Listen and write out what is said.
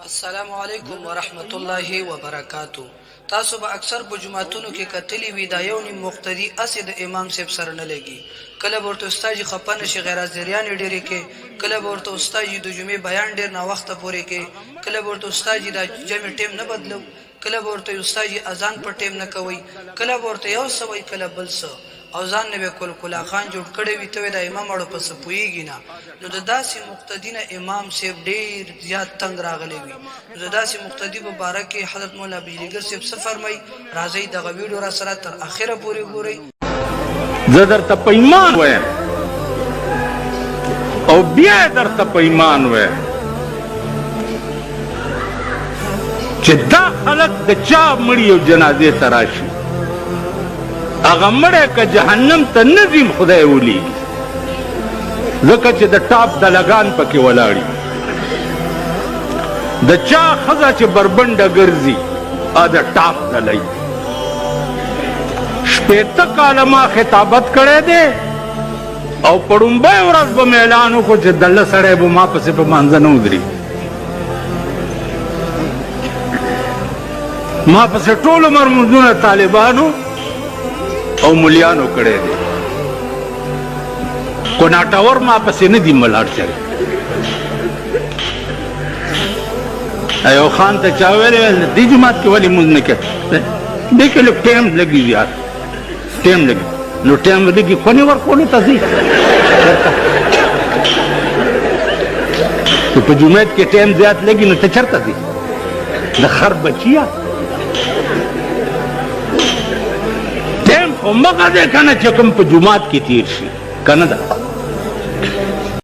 السلام علیکم ورحمت الله وبرکاتو. تاسو به اکثر په جمعتونو کې کتلی وي دا یو نیم مقتدي اسې د امام صاحب سره نه لګي. کله به ورته استاد خپه نشي غیر حاضریان ډېرې کې، کله به ورته استاد د جمعې بیان ډېر ناوخته پورې کې، کله به ورته استاد د جمع ټیم نه بدلو، کله به ورته استاد اذان په ټیم نه کوي، کله به ورته یو څه وایي کله بل څه، او ځان نه به کلکلا خان جوړ کړی وي ته د امام اړو په څه پوهېږي نه. نو د داسې مقتدي نه امام صاحب ډېر زیات تنګ راغلی وي. نو د داسې مقتدي په باره کې حضرت مولانا بجلیګر صاحب څه فرمایي، راځئ دغه ویډیو را سره تر اخره پورې ګورئ. زه درته په ایمان وایم او بیا درته په ایمان وایم چې دا خلک د چا مړي او جنازې ته راشي، هغه مړی که جهنم ته نه ځي خدای ولیږي، ځکه چې د ټاپ دلګان پکې ولاړي. د چا ښځه چې بربنډه ګرځي د ټاپ دلی. شپېته کاله ما خطابت کړی دی او په ړومبۍ ورځ به مې اعلان وکړو چې دله سړی به ما پسې په مانځه نه ودرېږي. ما پسې ټول عمر مونځونه طالبانو او ملیانو کړی دی، کو ناټور ما پسې نه دي ملاړ شوی. ایو خان ته چا ویلې دې جومات کې ولې مونځ نه کوې؟ دې کې لږ ټایم لګي زیات ټایم لګي. نو ټایم لګي خونې ورکولو ته ځي چې په جومات کې ټایم زیات لګي نو ته چېرته ځي؟ د خر بچیه ټایم خو مغه دی که نه چې کوم په جومات کې تېر شي که نه ده.